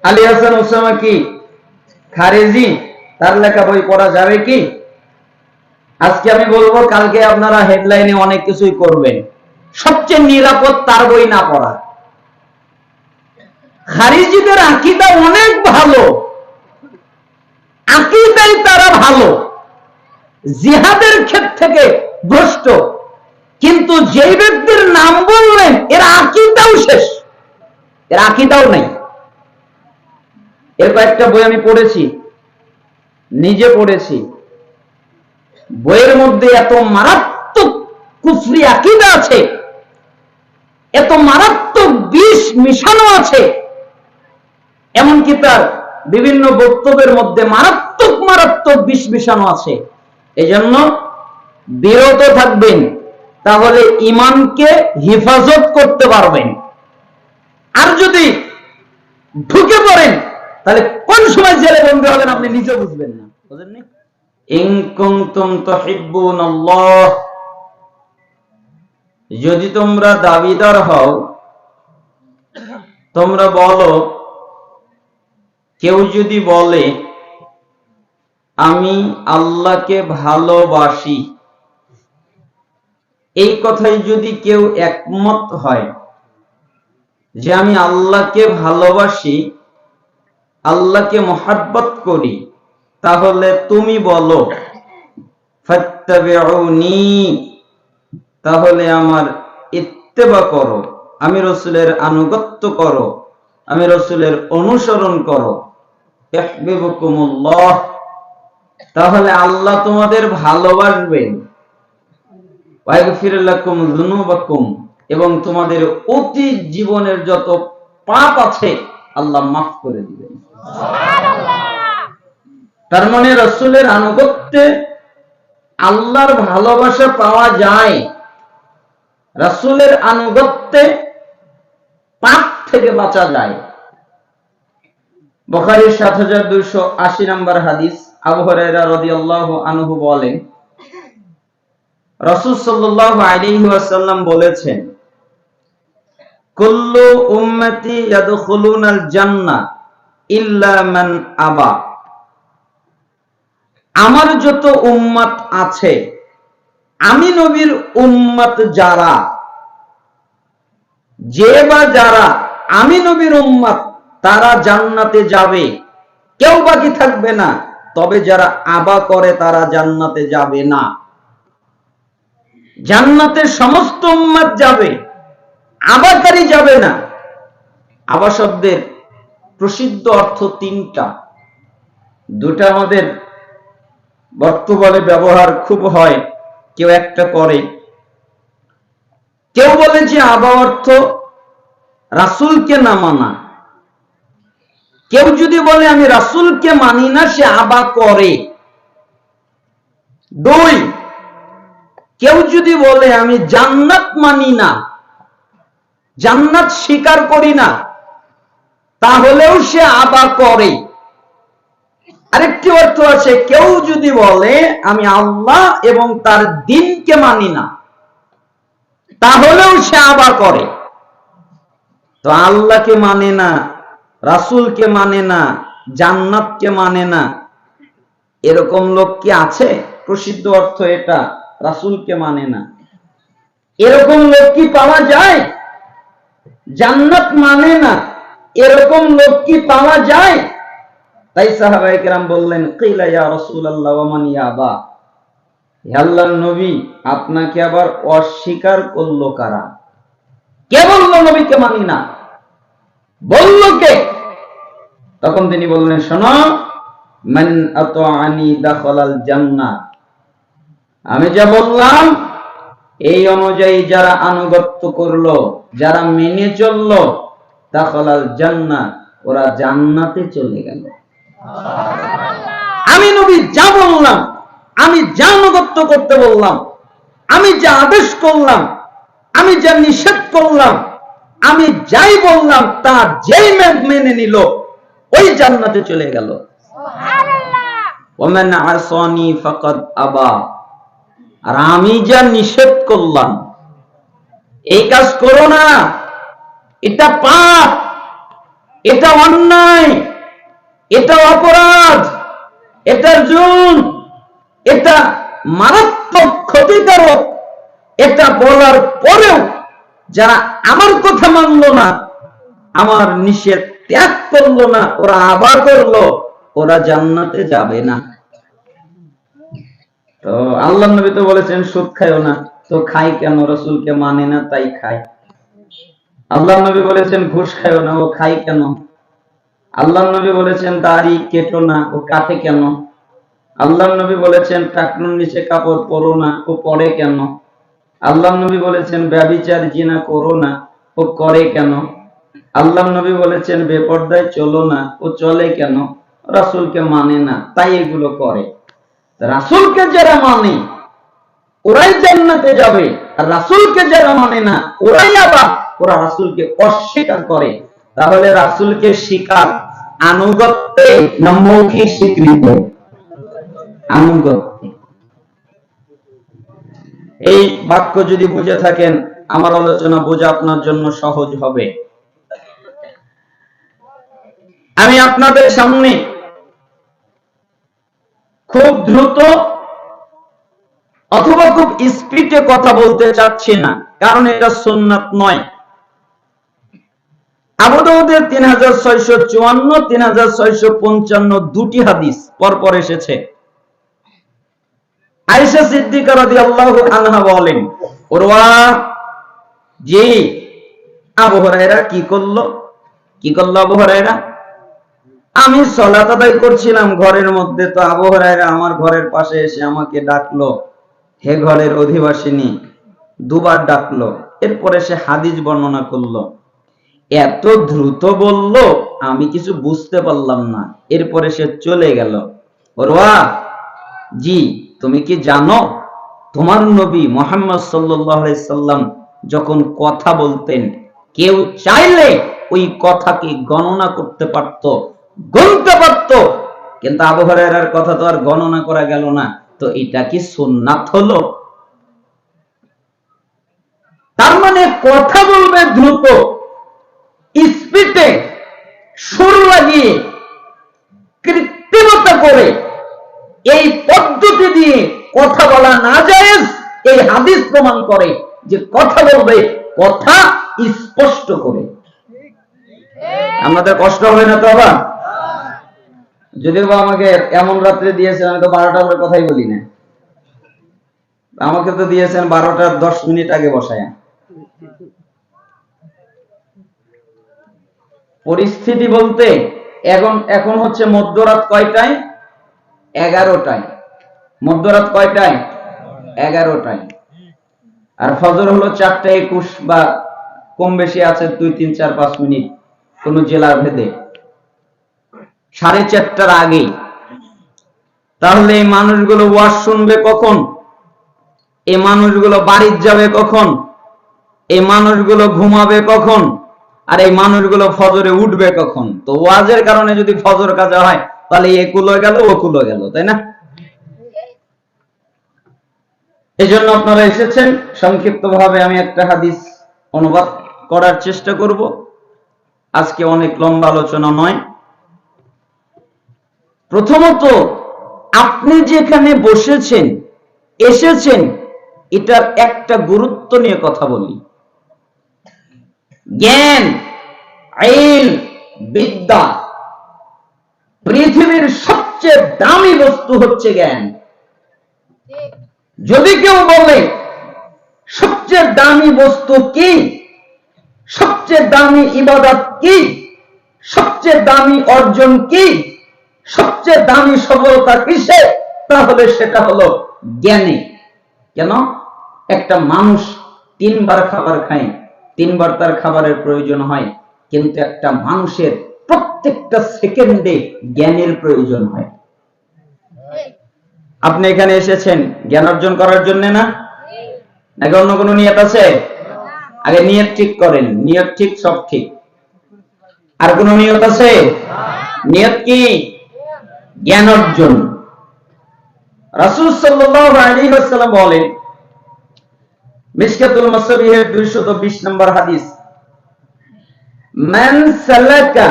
Ali Hasan Osama কি খারেজি? তার লেখা বই পড়া যাবে কি? আজকে আমি বলবো, কালকে আপনারা হেডলাইনে অনেক কিছুই করবেন। সবচেয়ে নিরাপদ তার বই না পড়া। খারিজিদের আকীদা অনেক ভালো, আকীদাই তারা ভালো, জিহাদের ক্ষেত্র থেকে ভ্রষ্ট, কিন্তু যেই ব্যক্তির নাম বললেন এর আকীদাও শেষ, এর আকীদাও নাই। এর কয়েকটা বই আমি পড়েছি, নিজে পড়েছি। বইয়ের মধ্যে এত মারাত্মক কুফরি আকীদা আছে, এত মারাত্মক বিষ মিশানো আছে, এমনকি তার বিভিন্ন বক্তব্যের মধ্যে মারাত্মক মারাত্মক বিষ মিশানো আছে। এজন্য বিরত থাকবেন, তাহলে ঈমানকে হেফাজত করতে পারবেন। আর যদি ঢুকে পড়েন, তাহলে কোন সময় জেলে বন্দী হবেন আপনি নিজে বুঝবেন না। বুঝেননি? ইন কুনতুম তুহিব্বুনাল্লাহ, যদি তোমরা দাবিদার হও, তোমরা বলো, কেউ যদি বলে আমি আল্লাহকে ভালোবাসি, এই কথাই যদি কেউ একমত হয় যে আমি আল্লাহকে ভালোবাসি, আল্লাহকে মহব্বত করি, তাহলে তুমি বলো ফাত্তাবিউনি, তাহলে আমার ইত্তেবা করো, আমি রাসূলের আনুগত্য করো, আমি রাসূলের অনুসরণ করো। ইহবিবুকুমুল্লাহ, তাহলে আল্লাহ তোমাদের ভালোবাসবেন। ওয়াগফির লাকুম যুনুবাকুম, এবং তোমাদের অতীত জীবনের যত পাপ আছে আল্লাহ মাফ করে দিবেন। তার মানে রাসূলের আনুগত্যে আল্লাহর ভালোবাসা পাওয়া যায়, রাসূলের আনুগত্যে পাপ থেকে বাঁচা যায়। বুখারীর ৭২৮০ নম্বর হাদিস, আবু হুরায়রা রাদিয়াল্লাহু আনহু বলেন, রাসূল সাল্লাল্লাহু আলাইহি ওয়াসাল্লাম বলেছেন, কুল্লু উম্মতি ইয়াদখুলুনাল জান্নাহ ইল্লা মান আবা, আমার যত উম্মত আছে, আমি নবীর উম্মত যারা, যে বা যারা আমি নবীর উম্মত, তারা জান্নাতে যাবে, কেউ বাকি থাকবে না। তবে যারা আবা করে তারা জান্নাতে যাবে না। জান্নাতে সমস্ত উম্মত যাবে, আবাকারী যাবে না। আবা শব্দের প্রসিদ্ধ অর্থ তিনটা, দুটা আমাদের বর্তমানে ব্যবহার খুব হয়, কেউ একটা করে। কেউ বলে যে আবা অর্থ রাসূলকে না মানা। কেউ যদি বলে আমি রাসূলকে মানি না, সে আবা করে। দুই, কেউ যদি বলে আমি জান্নাত মানি না, জান্নাত স্বীকার করি না, তাহলেও সে আবা করে। আরেকটি অর্থ আছে, কেউ যদি বলে আমি আল্লাহ এবং তার দ্বীনকে মানি না, তাহলেও সে আবা করে। তো আল্লাহকে মানে না, রাসূলকে মানে না, জান্নাতকে মানে না, এরকম লোক কি আছে? প্রসিদ্ধ অর্থ এটা, রাসূলকে মানে না। এরকম লোক কি পাওয়া যায়? জান্নাত মানে না, এরকম লোক কি পাওয়া যায়? তাই সাহাবায়ে কেরাম বললেন, কিলা ইয়া রাসূলুল্লাহ ওয়া মান ইয়াবা, হে আল্লাহর নবী, আপনাকে আবার অস্বীকার করলো কারা? কে বললো নবীকে মানি না? বলল কে? তখন তিনি বললেন, শোনো, মান আতাআনি দাখালাল জান্নাহ, আমি যা বললাম এই অনুযায়ী যারা আনুগত্য করলো, যারা মেনে চললো, দাখালাল জান্নাহ, ওরা জান্নাতে চলে গেল। আমি নবী যা বললাম, আমি যা আনুগত্য করতে বললাম, আমি যা আদেশ করলাম, আমি যা নিষেধ করলাম, আমি যাই বললাম তা যেই মেনে নিল, ওই জান্নাতে চলে গেল। ওমান আসানি ফাকাদ আবা, আর আমি যা নিষেধ করলাম, এই কাজ করো না, এটা পাপ, এটা অন্যায়, এটা অপরাধ, এটা জুলুম, এটা মারাত্মক ক্ষতিকারক, এটা বলার পরেও যারা আমার কথা মানলো না, আমার নিষেধ ত্যাগ করলো না, ওরা আবার করলো, ওরা জান্নাতে যাবে না। তো আল্লাহ নবী তো বলেছেন সুদ খায়ও না, তো খাই কেন? রাসূলকে মানে না তাই খায়। আল্লাহ নবী বলেছেন ঘুষ খায়ও না, ও খাই কেন? আল্লাহ নবী বলেছেন দাড়ি কেটো না, ও কাটে কেন? আল্লাহ নবী বলেছেন টাকনুর নিচে কাপড় পরো না, ও পরে কেন? আল্লাহ নবী বলেছেন ব্যভিচার জিনা করো না, ও করে কেন? আল্লাহ নবী বলেছেন বেপরদায় চলো না, ও চলে কেন? রাসূলকে মানে না তাই এগুলো করে। রাসূলকে যারা মানে ওরাই জান্নাতে যাবে, আর রাসূলকে যারা মানে না ওরাই আবার ওরা রাসূলকে অস্বীকার করে। তাহলে রাসূলকে স্বীকার আনুগত্যে না মৌখিক স্বীকৃতি? আনুগত্যে। এই বাক্য যদি বুঝে থাকেন, আমার আলোচনা বোঝা আপনার জন্য সহজ হবে। আমি আপনাদের সামনে খুব দ্রুত অথবা খুব স্পিডে কথা বলতে চাচ্ছি না, কারণ এটা সুন্নাত নয়। আবু দাউদের 3654, 3655 দুটি হাদিস পরপর এসেছে। আয়েশা সিদ্দিকা রাদিয়াল্লাহু আনহা বলেন, উরওয়া জি আবু হুরায়রা কি করলো আবু হুরায়রা? আমি সালাত আদায় করছিলাম ঘরের মধ্যে, তো আবু হুরায়রা আমার ঘরের পাশে এসে আমাকে ডাকলো, হে ঘরের অধিবাসিনী, দুবার ডাকলো। এরপরে সে হাদিস বর্ণনা করলো। এত দ্রুত বলল আমি কিছু বুঝতে পারলাম না। এরপরে সে চলে গেল। উরওয়া জি তুমি কি জানো তোমার নবী মুহাম্মদ সাল্লাল্লাহু আলাইহি সাল্লাম যখন কথা বলতেন, কেউ চাইলে ওই কথাকে গণনা করতে পারত, গুনতে পারত, কিন্তু আবু হুরায়রার কথা তো আর গণনা করা গেল না। তো এটা কি সুন্নাত হলো? তার মানে কথা বলবে দ্রুত, স্পিডে, সুর লাগিয়ে, কৃত্রিমতা করে, এই পদ্ধতি দিয়ে কথা বলা না জায়েজ। এই হাদিস প্রমাণ করে যে কথা বলবে কথা স্পষ্ট করে। আমাদের কষ্ট হবে না তো? আবার যদিও বা আমাকে এমন রাত্রে দিয়েছেন, আমি তো 12টার পরে কথাই বলি না। আমাকে তো দিয়েছেন 12টার 10 মিনিট আগে বসায়। পরিস্থিতি বলতে এখন হচ্ছে মধ্যরাত কয়টায়? 11টায়। মধ্যরাত কয়টায়? 11টায়। আর ফজর হলো 4:21 বা কম বেশি আছে 2, 3, 4, 5 মিনিট কোন জেলার ভেদে। 4:30টার আগে। তাহলে এই মানুষগুলো ওয়াজ শুনবে কখন? এই মানুষগুলো বাড়ি যাবে কখন? এই মানুষগুলো ঘুমাবে কখন? আর এই মানুষগুলো ফজরে উঠবে কখন? তো ওয়াজের কারণে যদি ফজর কাজা হয়, তাহলে একুলো গেল ওকুলো গেল, তাই না? এজন্য আপনারা এসেছেন। সংক্ষিপ্তভাবে আমি একটা হাদিস অনুবাদ করার চেষ্টা করব। আজকে অনেক লম্বা আলোচনা নয়। প্রথমত, আপনি যেখানে বসেছেন, এসেছেন, এটার একটা গুরুত্ব নিয়ে কথা বলি। জ্ঞান, ইলম, বিদ্যা, পৃথিবীর সবচেয়ে দামি বস্তু হচ্ছে জ্ঞান। যদি কেউ বলে সবচেয়ে দামি বস্তু কি, সবচেয়ে দামি ইবাদত কি, সবচেয়ে দামি অর্জন কি, সবচেয়ে দামি সফলতা কিসে, তাহলে সেটা হলো জ্ঞানী। কেন? একটা মানুষ 3 বার খাবার খায়, 3 বার তার খাবারের প্রয়োজন হয়, কিন্তু একটা মানুষের প্রত্যেকটা সেকেন্ডে জ্ঞানের প্রয়োজন হয়। আপনি এখানে এসেছেন জ্ঞান অর্জন করার জন্য না? নাকি অন্য কোনো নিয়ত আছে? আগে নিয়ত ঠিক করেন। নিয়ত ঠিক, সব ঠিক। আর কোন নিয়ত আছে? নিয়ত কি? জ্ঞান অর্জন। রাসূল সাল্লাল্লাহু আলাইহি ওয়াসাল্লাম বলেন, মিশকাতুল মাসাবিহের 220 নম্বর হাদিস, মান সালাকা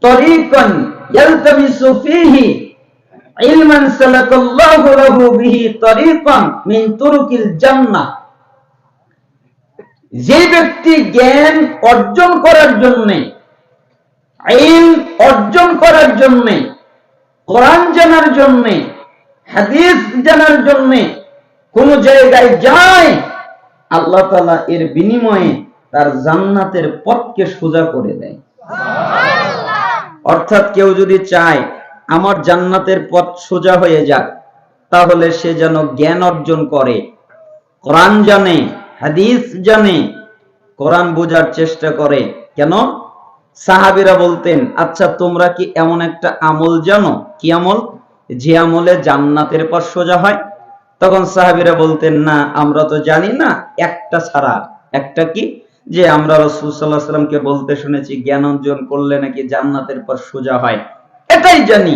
তরিকান ইয়ালতামিসু ফীহি ইলমান সালাকাল্লাহু লাহু বিহি তরিকান মিন তুরুকিল জান্নাহ। যে ব্যক্তি জ্ঞান অর্জন করার জন্য, ইলম অর্জন করার জন্য, কোরআন জানার জন্য, হাদিস জানার জন্য কোন জায়গায় যায়, আল্লাহ তাআলা এর বিনিময়ে তার জান্নাতের পথকে সোজা করে দেয়। অর্থাৎ কেউ যদি চায় আমার জান্নাতের পথ সোজা হয়ে যাক, তাহলে সে যেন জ্ঞান অর্জন করে, কোরআন জানে, হাদিস জানে, কোরআন বোঝার চেষ্টা করে। কেন? সাহাবীরা বলতেন, আচ্ছা তোমরা কি এমন একটা আমল জানো? কি আমল? যে আমলে জান্নাতের পথ সোজা হয়? তখন সাহাবীরা বলতেন, না আমরা তো জানি না, একটা ছাড়া। একটা কি? যে আমরা রাসূল সাল্লাল্লাহু আলাইহি ওয়াসাল্লামকে বলতে শুনেছি জ্ঞান অর্জন করলে নাকি জান্নাতের পথ সোজা হয়। এটাই জানি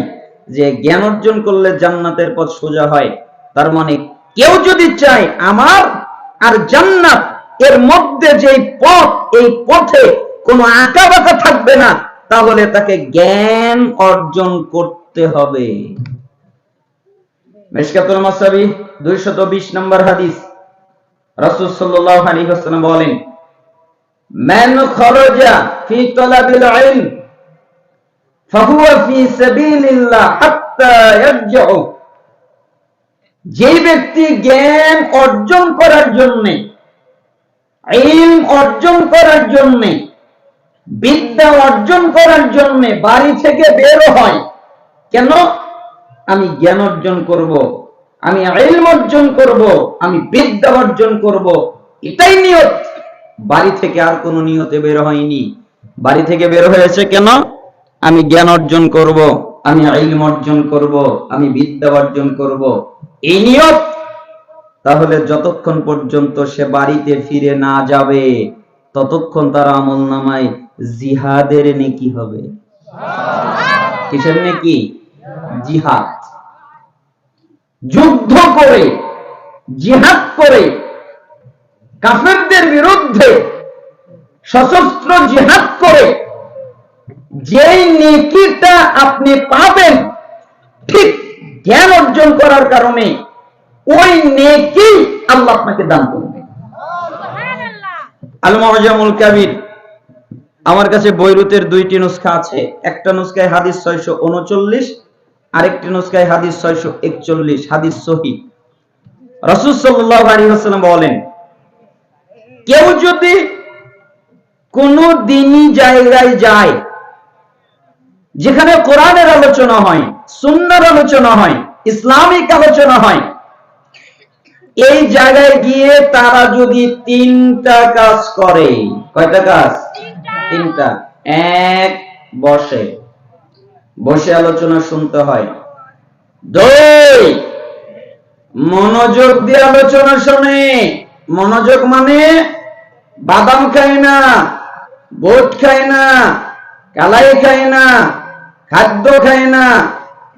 যে জ্ঞান অর্জন করলে জান্নাতের পথ সোজা হয়। তার মানে কেউ যদি চায় আমার আর জান্নাত এর মধ্যে যে পথ, এই পথে কোনো আঁকা বাঁকা থাকবে না, তাহলে তাকে জ্ঞান অর্জন করতে হবে। মিশকাতুল মাসাবিহ 220 নম্বর হাদিস, রাসূল সাল্লাল্লাহু আলাইহি ওয়াসাল্লাম বলেন, মান খারাজা ফি তালাবিল ইলম ফাহুয়া ফি সাবিলিল্লাহ হাত্তা ইয়ারজিউ। যে ব্যক্তি জ্ঞান অর্জন করার জন্য, ইলম অর্জন করার জন্য, বিদ্যা অর্জন করার জন্য বাড়ি থেকে বের হয়, কেন? আমি জ্ঞান অর্জন করব, আমি ইলম অর্জন করব, আমি বিদ্যা অর্জন করব, এটাই নিয়ত। বাড়ি থেকে আর কোনো নিয়তে বের হয়নি। বাড়ি থেকে বের হয়েছে কেন? আমি জ্ঞান অর্জন করব, আমি ইলম অর্জন করব, আমি বিদ্যা অর্জন করব, এই নিয়ত। তাহলে যতক্ষণ পর্যন্ত সে বাড়িতে ফিরে না যাবে, ততক্ষণ তার আমলনামায় জিহাদের নেকি হবে। কিসের নেকি? জিহাদ। যুদ্ধ করে, জিহাদ করে, কাফেরদের বিরুদ্ধে সশস্ত্র জিহাদ করে যেই নেকিটা আপনি পাবেন, ঠিক জ্ঞান অর্জন করার কারণে ওই নেকি আল্লাহ আপনাকে দান করবে। আল মুআজামুল কাবীর, আমার কাছে বৈরুতের 2টি নুসখা আছে। একটা নুসখায় হাদিস 639, আরেকটি নুসখায় হাদিস 641, হাদিস সহিহ। রাসূল সাল্লাল্লাহু আলাইহি ওয়াসাল্লাম বলেন, কেউ যদি কোন দ্বীনি জায়গায় যায় যেখানে কোরআনের আলোচনা হয়, সুন্নাহর আলোচনা হয়, ইসলামিক আলোচনা হয়, এই জায়গায় গিয়ে তারা যদি 3টা কাজ করে। কয়টা কাজ? 3টা। 1, বসে, বসে আলোচনা শুনতে হয়। 2, মনোযোগ দিয়ে আলোচনা শোনে। মনোযোগ মানে বাদাম খায় না, বুট খায় না, কালাই খায় না, খাদ্য খায় না,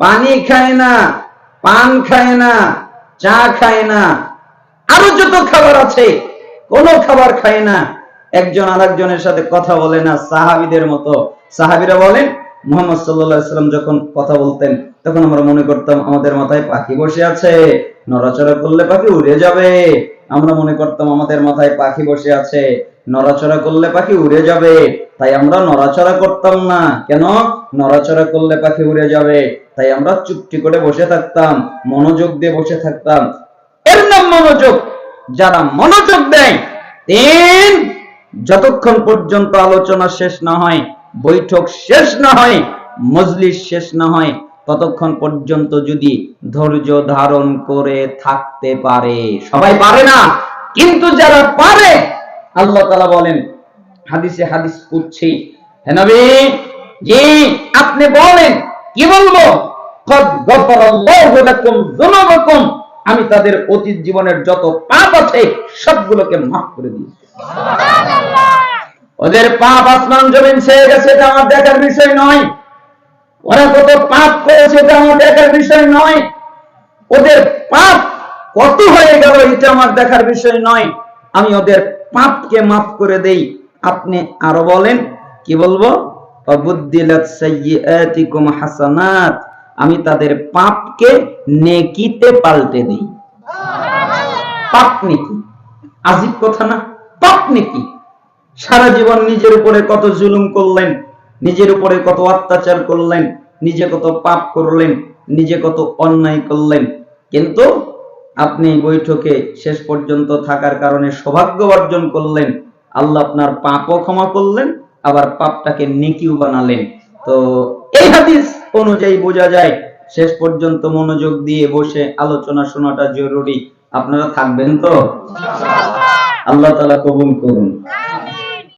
পানি খায় না, পান খায় না, চা খায় না, আরো যত খাবার আছে কোন খাবার খায় না। একজন আরেকজনের সাথে কথা বলে না, সাহাবীদের মতো। সাহাবীরা বলেন, মুহাম্মদ সাল্লাল্লাহু আলাইহি ওয়াসাল্লাম যখন কথা বলতেন তখন আমরা মনে করতাম আমাদের মাথায় পাখি বসে আছে, নড়াচড়া করলে পাখি উড়ে যাবে। আমরা মনে করতাম আমাদের মাথায় পাখি বসে আছে, নড়াচড়া করলে পাখি উড়ে যাবে। তাই আমরা নড়াচড়া করতাম না। কেন? নড়াচড়া করলে পাখি উড়ে যাবে। তাই আমরা চুপটি করে বসে থাকতাম, মনোযোগ দিয়ে বসে থাকতাম। এর নাম মনোযোগ। যারা মনোযোগ দেয়, 3, যতক্ষণ পর্যন্ত আলোচনা শেষ না হয়, বৈঠক শেষ না হয়, মজলিস শেষ না হয়, ততক্ষণ পর্যন্ত যদি ধৈর্য ধারণ করে থাকতে পারে। সবাই পারে না, কিন্তু যারা পারে, আল্লাহ তাআলা বলেন হাদিসে, হাদিস কুদসি, হে নবী জি আপনি বলেন, কি বলবো? কদ গফারাল্লাহু লাকুম যুনুবাকুম, আমি তাদের অতীত জীবনের যত পাপ আছে সবগুলোকে মাফ করে দিয়েছি। সুবহানাল্লাহ। ওদের পাপ আসমান জমিন ছেয়ে গেছে, এটা আমার দেখার বিষয় নয়। ওরা কত পাপ করেছে এটা আমার দেখার বিষয় নয়। ওদের পাপ কত হয়ে গেল এটা আমার দেখার বিষয় নয়। আমি ওদের পাপকে মাফ করে দেই। আপনি আরো বলেন, কি বলবো? ওয়াবুদ্দিলাত সাইয়্যাতিকুম হাসানাত, আমি তাদের পাপকে নেকিতে পাল্টে দেই। পাপ নেকি, আজীব কথা না? পাপ নেকি। সারা জীবন নিজের উপরে কত জুলুম করলেন, নিজের উপরে কত অত্যাচার করলেন, নিজে কত পাপ করলেন, নিজে কত অন্যায় করলেন, কিন্তু আপনি বৈঠকে শেষ পর্যন্ত থাকার কারণে সৌভাগ্য অর্জন করলেন। আল্লাহ আপনার পাপও ক্ষমা করলেন, আবার পাপটাকে নেকিও বানালেন। তো এই হাদিস অনুযায়ী বোঝা যায় শেষ পর্যন্ত মনোযোগ দিয়ে বসে আলোচনা শোনাটা জরুরি। আপনারা থাকবেন তো? আল্লাহ তাআলা কবুল করুন।